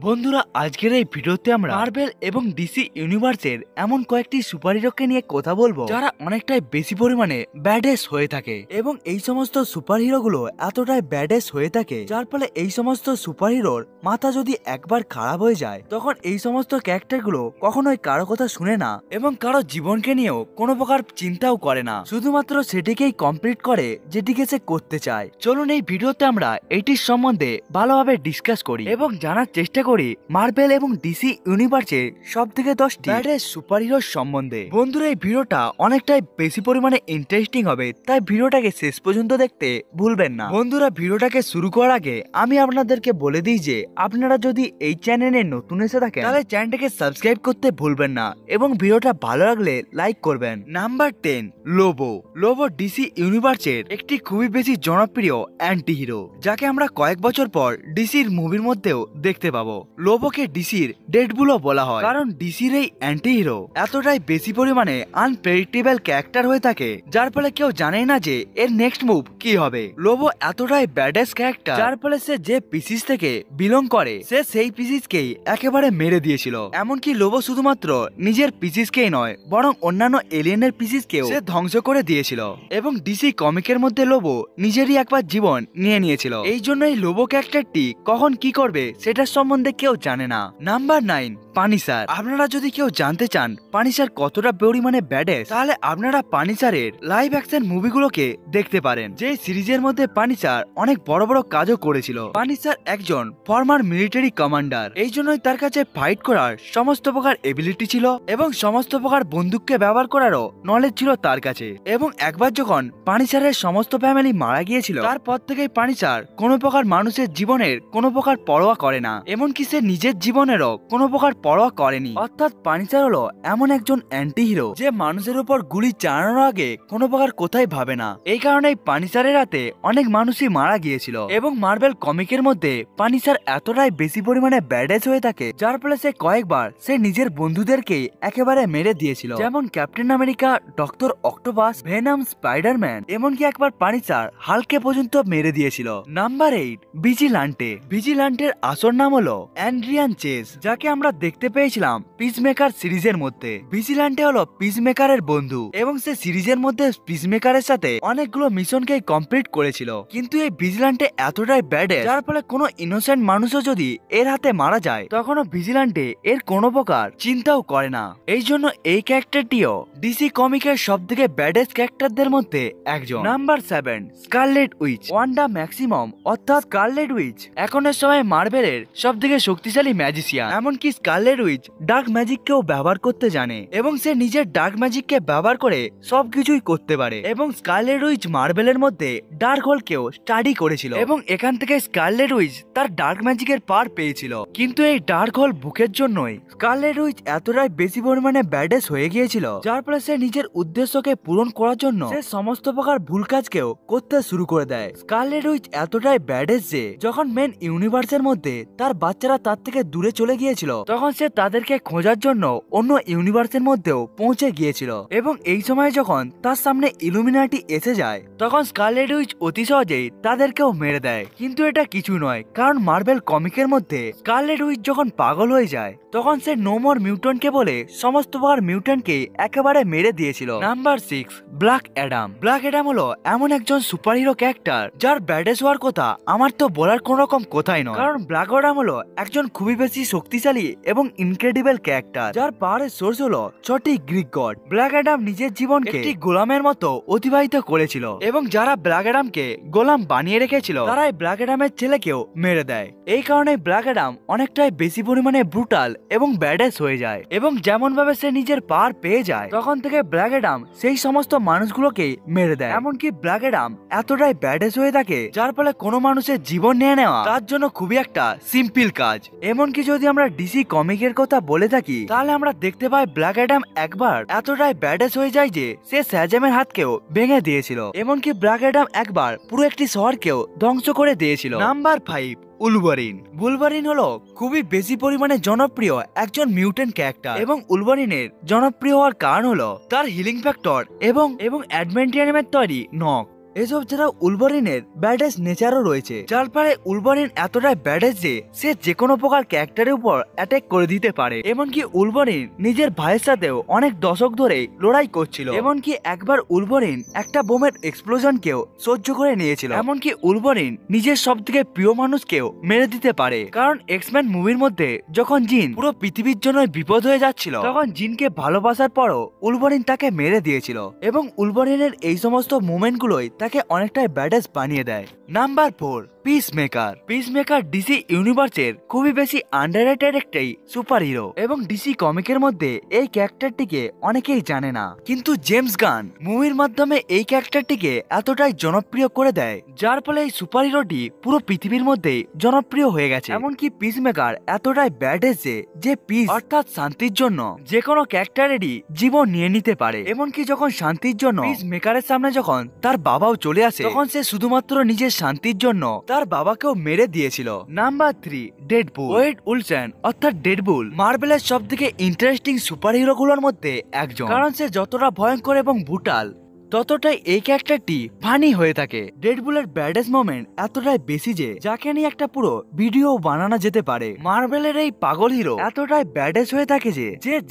বন্ধুরা, আজকের এই ভিডিওতে আমরা মার্ভেল এবং ডিসি ইউনিভার্সের এমন কয়েকটি সুপারহিরোকে নিয়ে কথা বলবো যারা অনেকটাই বেশি পরিমাণে ব্যাডেস হয়ে থাকে এবং এই সমস্ত সুপারহিরোগুলো এতটাই ব্যাডেস হয়ে থাকে যার ফলে এই সমস্ত সুপারহিরোর মাথা যদি একবার খারাপ হয়ে যায় তখন এই সমস্ত ক্যারেক্টারগুলো কখনোই কারো কথা শুনে না এবং কারো জীবনকে নিয়েও কোনো প্রকার চিন্তাও করে না, শুধুমাত্র সেটিকেই কমপ্লিট করে যেটিকে সে করতে চায়। চলুন এই ভিডিওতে আমরা এটির সম্বন্ধে ভালোভাবে ডিসকাস করি এবং জানার চেষ্টা করি মার্ভেল এবং ডিসি ইউনিভার্সের সবথেকে 10টি ব্যাডেস্ট সুপারহিরোর সম্বন্ধে। বন্ধুরা, এই ভিডিওটা অনেকটাই বেশি পরিমাণে ইন্টারেস্টিং হবে, তাই ভিডিওটাকে শেষ পর্যন্ত দেখতে ভুলবেন না। বন্ধুরা, ভিডিওটাকে শুরু করার আগে আমি আপনাদেরকে বলে দিই যে আপনারা যদি এই চ্যানেলে নতুন এসে থাকেন তাহলে চ্যানেলটাকে সাবস্ক্রাইব করতে ভুলবেন না এবং ভিডিওটা ভালো লাগলে লাইক করবেন। নাম্বার 10, লোবো। লোবো ডিসি ইউনিভার্সের একটি খুবই বেশি জনপ্রিয় অ্যান্টি হিরো, যাকে আমরা কয়েক বছর পর ডিসির মুভির মধ্যেও দেখতে পাবো। লোবোকে ডিসির ডেডপুলও বলা হয়, কারণ ডিসির এই অ্যান্টি হিরো এতটাই বেশি পরিমাণে আনপ্রেডিক্টেবল ক্যারেক্টার হয়ে থাকে যার ফলে কেউ জানেই না যে এর নেক্সট মুভ কি হবে। লোবো এতটাই ব্যাডেস ক্যারেক্টার যার ফলে সে যে পিসিস থেকে বিলং করে সে সেই পিসিসকেই একেবারে মেরে দিয়েছিল। এমনকি লোবো শুধুমাত্র নিজের পিসিসকেই নয় বরং অন্যান্য এলিয়েনের পিসিসকেও সে ধ্বংস করে দিয়েছিল এবং ডিসি কমিকের মধ্যে লোবো নিজেরই একবার জীবন নিয়ে নিয়েছিল। এই জন্য এই লোবো ক্যারেক্টারটি কখন কি করবে সেটার সম্বন্ধে কেউ জানে না। নাম্বার 9, পানিশার। আপনারা যদি কেউ জানতে চান পানিশার কতটা পরিমাণে ব্যাডেস তাহলে আপনারা পানিশারের লাইভ অ্যাকশন মুভিগুলোকে দেখতে পারেন, যে সিরিজের মধ্যে পানিশার অনেক বড় বড় কাজও করেছিল। পানিশার একজন ফর্মার মিলিটারি কমান্ডার, এই জন্যই তার কাছে ফাইট করার সমস্ত প্রকার এবিলিটি ছিল এবং সমস্ত প্রকার বন্দুককে ব্যবহার করারও নলেজ ছিল তার কাছে। এবং একবার যখন পানিশারের সমস্ত ফ্যামিলি মারা গিয়েছিল তারপর থেকেই পানিশার কোনো প্রকার মানুষের জীবনের কোনো প্রকার পরোয়া করে না, এমনকি সে নিজের জীবনেরও কোনো প্রকার পরোয়া করেনি। অর্থাৎ পানিশার হলো এমন একজন অ্যান্টি হিরো যে মানুষের উপর গুলি চালানোর আগে কোনো প্রকার কোথায় ভাবে না। এই কারণেই পানিশারের হাতে অনেক মানুষই মারা গিয়েছিল এবং মার্ভেল কমিকের মধ্যে পানিশার এতটাই বেশি পরিমাণে ব্যাডেস হয়ে থাকে যার ফলে সে কয়েকবার সে নিজের বন্ধুদেরকে একেবারে মেরে দিয়েছিল, যেমন captain America, doctor octopus, venom, Spiderman, এমনকি একবার পানিশার হাল্কে পর্যন্ত মেরে দিয়েছিল। নাম্বার 8, ভিজিলান্টে। ভিজিলান্টের আসল নাম হলো অ্যান্ড্রিয়ান চেজ, যাকে আমরা দেখতে পেয়েছিলাম পিসমেকার সিরিজের মধ্যে। ভিজিলান্টে হলো পিসমেকারের বন্ধু এবং সে সিরিজের মধ্যে পিসমেকারের সাথে অনেকগুলো মিশনকে কমপ্লিট করেছিল। কিন্তু এই ভিজিলান্টে এতটাই ব্যাডেস যার ফলে কোনো ইনোসেন্ট মানুষও যদি এর হাতে মারা যায় তখনও ভিজিলান্টে এর কোনো প্রকার চিন্তাও করে না। এই জন্য এই ক্যারেক্টারটিও ডিসি কমিকের সব থেকে ব্যাডেস ক্যারেক্টারদের মধ্যে একজন। Number 7, Scarlet Witch. Wanda Maximoff অর্থাৎ স্কারলেট উইচ এখনের সময় মার্ভেলের সব থেকে শক্তিশালী ম্যাজিশিয়ান। এমনকি স্কারলেট উইচ ডার্ক ম্যাজিককেও ব্যবহার করতে জানে এবং সে নিজের ডার্ক ম্যাজিককে ব্যবহার করে সবকিছুই করতে পারে। এবং স্কারলেট উইচ মার্ভেলের মধ্যে ডার্ক হোলকেও স্টাডি করেছিল এবং এখান থেকে স্কারলেট উইচ তার ডার্ক ম্যাজিকের পাওয়ার পেয়েছিল। কিন্তু এই ডার্ক হোল বুকের জন্যই স্কারলেট উইচ এতটাই বেশি পরিমাণে ব্যাডেস হয়ে গিয়েছিল যার ফলে সে নিজের উদ্দেশ্যকে পূরণ করার জন্য সে সমস্ত প্রকার ভুল কাজকেও করতে শুরু করে দেয়। স্কারলেট উইচ এতটাই ব্যাডেস যে যখন মেন ইউনিভার্সের মধ্যে তার বাচ্চারা তার থেকে দূরে চলে গিয়েছিল তখন সে তাদেরকে খোঁজার জন্য অন্য ইউনিভার্সের মধ্যেও পৌঁছে গিয়েছিল এবং এই সময় যখন তার সামনে ইলুমিনাটি এসে যায় তখন স্কারলেট উইচ অতি সহজেই তাদেরকেও মেরে দেয়। কিন্তু এটা কিছু নয়, কারণ মার্ভেল কমিকের মধ্যে স্কারলেট উইচ যখন পাগল হয়ে যায় তখন সে নো মোর মিউট্যান্টকে বলে সমস্ত প্রকার মিউট্যান্টকে একেবারে মেরে দিয়েছিল। Number 6, black Adam. Black Adam হলো এমন একজন সুপারহিরো ক্যারেক্টার যার ব্যাডেস হওয়ার কথা আমার তো বলার কোন রকম কথাই নয়, কারণ ব্ল্যাক অ্যাডাম হলো একজন খুবই বেশি শক্তিশালী এবং ইনক্রেডিবল ক্যারেক্টার যার পাওয়ারের সোর্স হলো 6টি গ্রিক গড। ব্ল্যাক অ্যাডাম নিজের জীবনকে একটি গোলামের মতো অতিবাহিত করেছিল এবং যারা ব্ল্যাক অ্যাডামকে গোলাম বানিয়ে রেখেছিল তারাই ব্ল্যাক অ্যাডামের ছেলেকেও মেরে দেয়। এই কারণে ব্ল্যাক অ্যাডাম অনেকটাই বেশি পরিমাণে ব্রুটাল এবং ব্যাডেস হয়ে যায় এবং যেমন ভাবে সে নিজের পাওয়ার পেয়ে যায় তখন থেকে ব্ল্যাক অ্যাডাম সেই সমস্ত মানুষগুলোকে মেরে দেয়। এমনকি ব্ল্যাক অ্যাডাম এতটাই ব্যাডেস হয়ে থাকে যার ফলে কোনো মানুষের জীবন নিয়ে নেওয়া তার জন্য খুবই একটা সিম্পল কাজ। এমনকি যদি আমরা ডিসি কমিকের কথা বলে থাকি তাহলে আমরা দেখতে পাই ব্ল্যাক অ্যাডাম একবার এতটাই ব্যাডেস হয়ে যায় যে সে শ্যাজামের হাতকেও ভেঙে দিয়েছিল। এমনকি ব্ল্যাক অ্যাডাম একবার পুরো একটি শহরকেও ধ্বংস করে দিয়েছিল। Number 5, Wolverine. উলভারিন হলো খুবই বেশি পরিমাণে জনপ্রিয় একজন মিউটেন্ট ক্যারেক্টার এবং উলভারিনের জনপ্রিয় হওয়ার কারণ হলো তার হিলিং ফ্যাক্টর এবং অ্যাডভেন্টিয়ামের তৈরি নখ। এসব ছাড়া উলভারিনের ব্যাডেস নেচারও রয়েছে, যার ফলে উলভারিন এতটাই ব্যাডেস যে সে যেকোনো প্রকার ক্যারেক্টারের উপর অ্যাটাক করে দিতে পারে। এমনকি উলভারিন নিজের ভাইয়ের সাথেও অনেক দশক ধরে লড়াই করছিল। এমনকি একবার উলভারিন একটা বোমের এক্সপ্লোশনকেও সহ্য করে নিয়েছিল। এমনকি উলভারিন নিজের সবথেকে প্রিয় মানুষকেও মেরে দিতে পারে, কারণ এক্সম্যান মুভির মধ্যে যখন জিন পুরো পৃথিবীর জন্য বিপদ হয়ে যাচ্ছিল, তখন জিনকে ভালোবাসার পরও উলভারিন তাকে মেরে দিয়েছিল। এবং উলভারিনের এই সমস্ত মুভমেন্টগুলোই তাকে অনেকটাই ব্যাডেস বানিয়ে দেয়। Number 4, peacemaker. পিসমেকার ডিসি ইউনিভার্সের খুবই বেশি আন্ডাররেটেড একটাই সুপার হিরো, এবং ডিসি কমিকের মধ্যে এই ক্যারেক্টারটিকে অনেকেই জানে না, কিন্তু জেমস গান মুভির মাধ্যমে এই ক্যারেক্টারটিকে এতটাই জনপ্রিয় করে দেয়, যার ফলে এই সুপার হিরোটি পুরো পৃথিবীর মধ্যে জনপ্রিয় হয়ে গেছে। এমনকি পিসমেকার এতটাই ব্যাডেস যে পিস অর্থাৎ শান্তির জন্য যে কোনো ক্যারেক্টারেরই জীবন নিয়ে নিতে পারে। এমনকি যখন শান্তির জন্য পিসমেকারের সামনে যখন তার বাবাও চলে আসে, তখন সে শুধুমাত্র নিজের শান্তির জন্য তার বাবাকেও মেরে দিয়েছিল। Number 3, Deadpool. ওয়েড উলসন অর্থাৎ ডেডপুল মার্ভেলের সবথেকে ইন্টারেস্টিং সুপার হিরো গুলোর মধ্যে একজন, কারণ সে যতটা ভয়ঙ্কর এবং ব্রুটাল ততটাই এই ক্যারেক্টারটি ফানি হয়ে থাকে। ডেডপুলের ব্যাডেস মোমেন্ট এতটাই বেশি যে যাকে নিয়ে একটা পুরো ভিডিও বানানো যেতে পারে। মার্ভেলের এই পাগল হিরো এতটাই ব্যাডেস হয়ে থাকে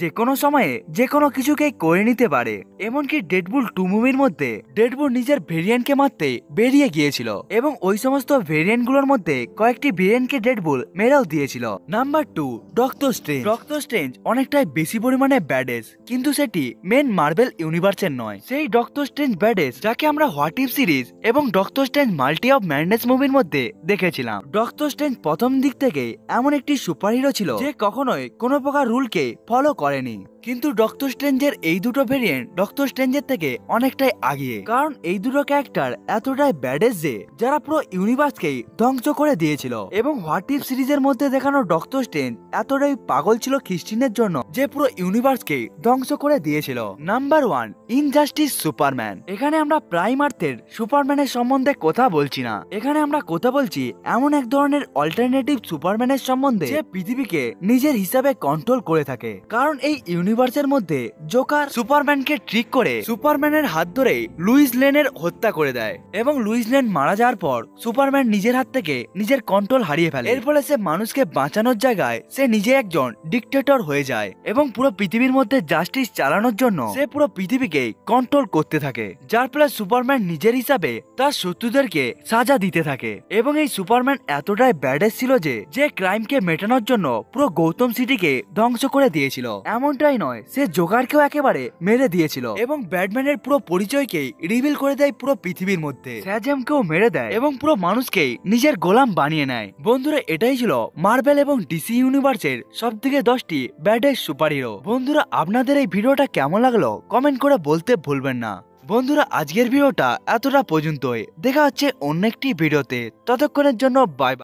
যে কোনো সময়ে যে কোনো কিছুকে করে নিতে পারে। এমনকি ডেডপুল 2 মুভির মধ্যে ডেডপুল নিজের ভেরিয়েন্টকে মারতে বেরিয়ে গিয়েছিল, এবং ওই সমস্ত ভেরিয়েন্ট গুলোর মধ্যে কয়েকটি ভেরিয়েন্টকে ডেডপুল মেরেও দিয়েছিল। Number 2, doctor strange. Doctor strange অনেকটাই বেশি পরিমাণে ব্যাডেস, কিন্তু সেটি মেন মার্ভেল ইউনিভার্সের নয়। সেই ডক্টর স্ট্রেঞ্জ ব্যাডেস যাকে আমরা হোয়াট ইফ সিরিজ এবং doctor strange multi of madness মুভির মধ্যে দেখেছিলাম। ডক্টর স্ট্রেঞ্জ প্রথম দিক থেকে এমন একটি সুপার হিরো ছিল যে কখনোই কোনো প্রকার রুলকে ফলো করেনি, কিন্তু ডক্টর স্ট্রেঞ্জের এই দুটো ভেরিয়েন্ট ডক্টর স্ট্রেঞ্জের থেকে অনেকটাই আগিয়ে, কারণ এই দুটো ক্যারেক্টার এতটাই ব্যাডেস যে যারা পুরো ইউনিভার্সকেই ধ্বংস করে দিয়েছিল। এবং হোয়াট ইফ সিরিজের মধ্যে দেখানো ডক্টর স্ট্রেঞ্জ এতটাই পাগল ছিল খ্রিস্টিনের জন্য যে পুরো ইউনিভার্সকেই ধ্বংস করে দিয়েছিল। Number 1, injustice Superman. এখানে আমরা প্রাইম আর্থের সুপারম্যানের সম্বন্ধে কথা বলছি না, এখানে আমরা কথা বলছি এমন এক ধরনের অল্টারনেটিভ সুপারম্যানের সম্বন্ধে যে পৃথিবীকে নিজের হিসাবে কন্ট্রোল করে থাকে। কারণ এই ইউনিভার্সের মধ্যে জোকার সুপারম্যানকে ট্রিক করে সুপারম্যানের হাত ধরে লুইস লেনের হত্যা করে দেয়, এবং লুইস লেন মারা যাওয়ার পর সুপারম্যান নিজের হাত থেকে নিজের কন্ট্রোল হারিয়ে ফেলে। এর ফলে সে মানুষকে বাঁচানোর জায়গায় সে নিজে একজন ডিক্টেটর হয়ে যায়, এবং পুরো পৃথিবীর মধ্যে জাস্টিস চালানোর জন্য সে পুরো পৃথিবীকে কন্ট্রোল করতে থাকে, যার ফলে সুপারম্যান নিজের হিসাবে তার শত্রুদেরকে সাজা দিতে থাকে। এবং এই সুপারম্যান এতটাই ব্যাডেস ছিল যে ক্রাইমকে মেটানোর জন্য পুরো গৌতম সিটিকে ধ্বংস করে দিয়েছিল। এমনটাই নয়, সে জোকারকেও একেবারে মেরে দিয়েছিল, এবং ব্যাটম্যানের পুরো পরিচয়কেই রিভিল করে দেয় পুরো পৃথিবীর মধ্যে। শ্যাজামকেও মেরে দেয় এবং পুরো মানুষকেই নিজের গোলাম বানিয়ে নেয়। বন্ধুরা, এটাই ছিল মার্ভেল এবং ডিসি ইউনিভার্সের সবথেকে 10টি ব্যাডেস সুপার হিরো। বন্ধুরা, আপনাদের এই ভিডিওটা কেমন লাগলো কমেন্ট করে বলতে ভুলবেন না। বন্ধুরা, আজকের ভিডিওটা এতটা পর্যন্তই, দেখা হচ্ছে অন্য একটি ভিডিওতে, ততক্ষণের জন্য বাই বাই।